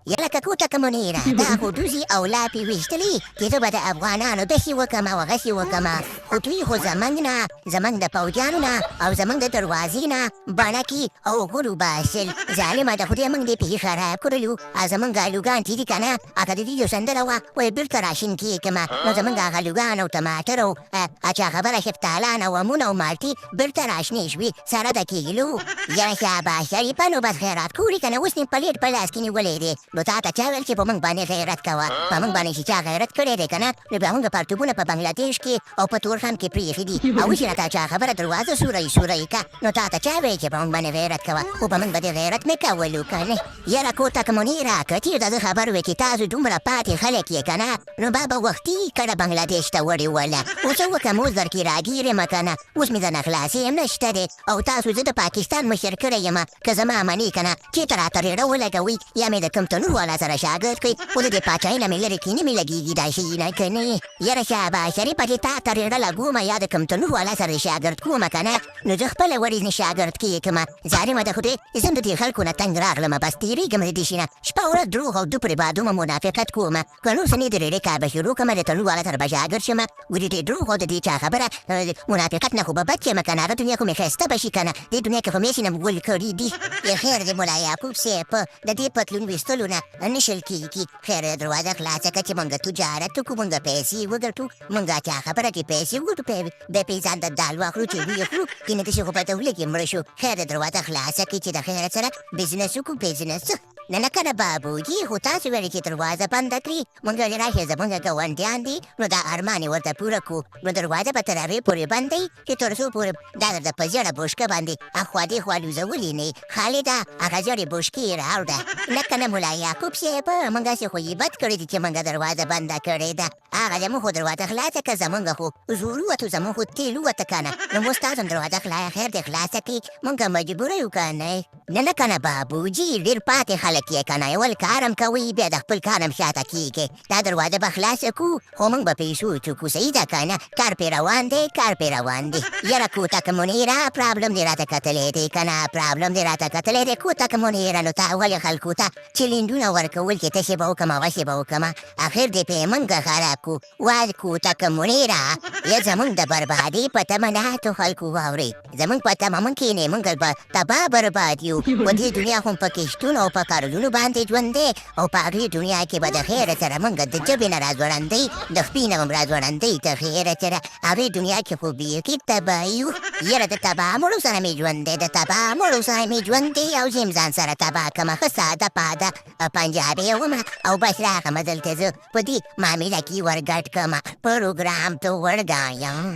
یله که کوټه که منیره دا خو دوزي او لاپې ویشتلي چې زه به د افغانانو داسې وکړم او هغسې وکړم خو دوی خو زموږ نه زموږ د پوځیانو نه او زموږ د دروازې نه بڼکې او غرو باسل ظالمه د خدای موږ دې پېښې خراب کړلو او زموږ الوګان چې دي که نه هغه د دې یو سندره وه وایي بېرته راشین کېږم نو زموږ هغه الوګان او ټماټر او چې خبره شفتالان او امونه او مالټې بېرته راشنې شوې سره د کیلو یاره شاباش شریفه نو بس خیرات کورې که نه اوس مې پلیټ په لاس کې نیولی دی نو تا ته چا ویل چې په موږ باندې غیرت کوه په موږ باندې چې چا غیرت کړی دی که نه نو بیا موږ پرتوبونه په بنګلادیش کې او په تورخم کې پرېښي دي او اوس یې راته چا خبره دروازه سوری که نو تا ته چا ویل چې په موږ باندې غیرت کوه خو په موږ به دې غیرت مې کولو که نه یاره کوټک منیره که چېرته زه خبر وې چې تاسو دومره پاتې خلک یې که نه نو با به وختي کله بنګلادیش ته وړې وله اوس وکړم اوس در کې راګیر یم که نه اوس مې ځنه خلاصې نشته دی او تاسو زه د پاکستان مشر کړی یم که زما منې که نه چېرته راته ریړه ولګوئ یا مې د کوم تنور والا سره شاګرد کړئ خو د دې پاچاهۍ نه مې لرې کې نه مې لګېږي دا شیونه که نه یاره شاباش شریفه چې تا ته ریړه لګوم یا د کوم تنور والا سره شاګرد کوم که نه نو زه خپله ورځ نه شاګرد کېږم ظالمه د خدای زه هم د دې خلکو نه تنګ راغلم بس تېرېږم د دې شي نه شپه ورځ دروغ او دوپرې بعدومه منافقت کوم که نو اوس نه د ریړې کار به شروع کړم د تنور والا سره به شاګرد شم ولې دې دروغ او د دې چا خبره منافقت نه خو به بد یم که نه هغه دنیا خو مې ښایسته به شي که نه دې دنیا کې خو مې سینه ګل کړي دي خیر دی ملا یعقوب صاحب د دې پتلون ویستلو نه نه شل کېږي خیر دروازه خلاصه کړه چې موږ تجارت وکړو موږ پیسې وګټو موږ چا خبره چې پیسې وګټو بیا پې ځان ته دال واخلو چې ویې خورو که نه داسې خو په دولت کې مړه شو خیر دروازه خلاصه کړي چې د خیر سره بزنس وکړو بزنس نه کنه بابوجي خو تاسو ویلې چې دروازه بنده کړي موږ ویلې راشئ زموږ ګاونډیان دي نو دا ارمان یې ورته پوره کړو نو دروازه به تر هغې پورې بندوي چې تر څو پورې دا درته په زیړه بوشکه باندې اخوا دېخوا لوځولې نه یې خالده هغه زیړې بوشکې یې راوړه نه که نه ملا یعقوب صاحب موږ هسې خو یې بد کړی دي چې موږ دروازه بنده کړې ده هغه زموږ خو دروازه خلاصه که زموږ خو زور ووتو زموږ خو تېل ووته که نه نو موږ ستاسو هم دروازه خیر دې خلاصه کړي موږ مجبوره یو که نه نه که نه بابوجي ډېر پاتې خلک یې که نه اول کار هم کوئ بیا د خپل کار هم شاته کېږئ دا دروازه به خلاصه کړو خو موږ به پیسو چوکو صحیح ده که نه کار پې روان دی کار پې روان دی یاره کوټک منیره پرابلم دې راته کتلی دی که نه پرابلم دې راته کتلی دی کوټک منیره نو تا ولې خلکو ته چیلنجونه ورکول چې تشې به وکړم هغسې به وکړم اخر دې پې موږ خراب کړو وای کوټک منیره یا زموږ د بربادۍ په تمه نهاتو خلکو واورئ زموږ په تمه موږ کښېنئ موږ به تباه برباد یو په دې دنیا خو په کښتونو او په کارونو باندې ژوند دی او په هغې دنیا کې به د خیره سره موږ د ژبې نه راځوړندئ د خپې نه هم راځوړندئ د خیره سره هغې دنیا کې خو بیخي تباه یو یاره د تباه مړو سره مې ژوند دی د تباه مړو سره مې ژوند دی او زه ځان سره تباه کړمه ښه ساده پاده پنجابی ومه او بس راغمه دلته زه په دې معامله کې ورګډ کړمه پروګرام ته ورګایم